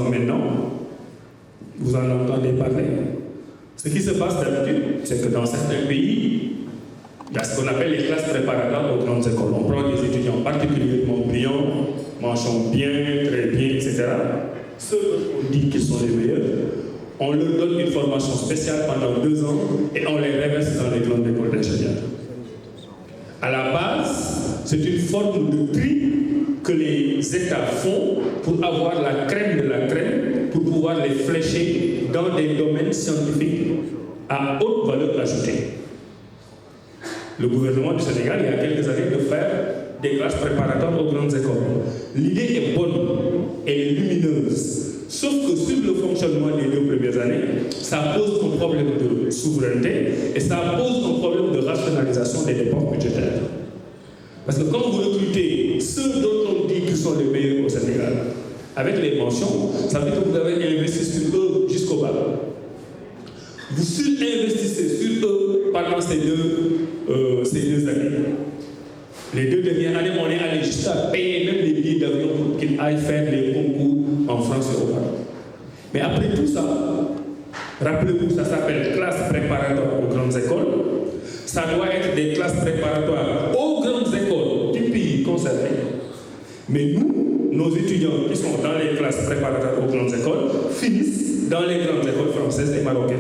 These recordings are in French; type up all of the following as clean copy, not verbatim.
ans maintenant, vous en entendez parler. Ce qui se passe d'habitude, c'est que dans certains pays, il y a ce qu'on appelle les classes préparatoires aux grandes écoles. On prend des étudiants particulièrement brillants, marchant bien, très bien, etc. Ceux qu'on dit qu'ils sont les meilleurs, on leur donne une formation spéciale pendant 2 ans et on les réverse dans les grandes écoles d'ingénieurs. À la base, c'est une forme de tri que les États font pour avoir la crème de la crème, pour pouvoir les flécher dans des domaines scientifiques à haute valeur ajoutée. Le gouvernement du Sénégal, il y a quelques années, de faire des classes préparatoires aux grandes écoles. L'idée est bonne, elle est lumineuse. Sauf que sur le fonctionnement des 2 premières années, ça pose un problème de souveraineté et ça pose un problème de rationalisation des dépenses budgétaires. Parce que quand vous recrutez ceux dont on dit qu'ils sont les meilleurs au Sénégal, avec les mentions, ça veut dire que vous avez investi sur eux jusqu'au bas. Vous surinvestissez sur eux pendant ces deux années. Les 2 dernières années, on est allé jusqu'à payer même les billets d'avion pour qu'ils aillent faire les concours en France et au Maroc. Mais après tout ça, rappelez-vous, ça s'appelle classe préparatoire aux grandes écoles. Ça doit être des classes préparatoires aux grandes écoles du pays concerné. Mais nous, nos étudiants qui sont dans les classes préparatoires aux grandes écoles finissent dans les grandes écoles françaises et marocaines.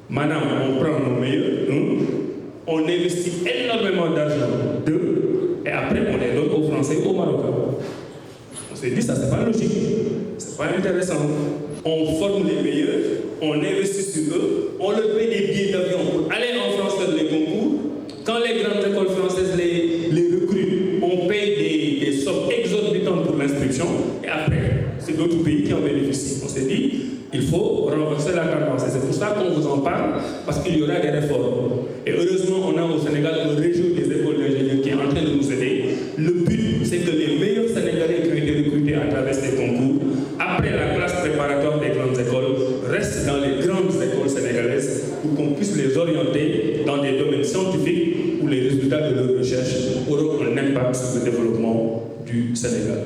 Maintenant, on prend nos meilleurs, on investit énormément d'argent d'eux, et après on les donne aux Français et aux Marocains. On s'est dit, ça c'est pas logique, c'est pas intéressant. On forme les meilleurs, on investit sur eux, on leur paye des billets d'avion pour aller en France faire les concours. Quand les grandes écoles françaises les recrutent, on paye des sommes exorbitantes pour l'inscription, et après, c'est d'autres pays qui en bénéficient. On s'est dit, il faut renverser la tendance. Et c'est pour ça qu'on vous en parle, parce qu'il y aura des réformes. Et heureusement, on a au Sénégal un réseau des écoles d'ingénieurs qui est en train de nous aider. Le but, c'est que les meilleurs Sénégalais qui ont été recrutés à travers ces concours, après la classe préparatoire des grandes écoles, restent dans les grandes écoles sénégalaises pour qu'on puisse les orienter dans des domaines scientifiques où les résultats de leur recherche auront un impact sur le développement du Sénégal.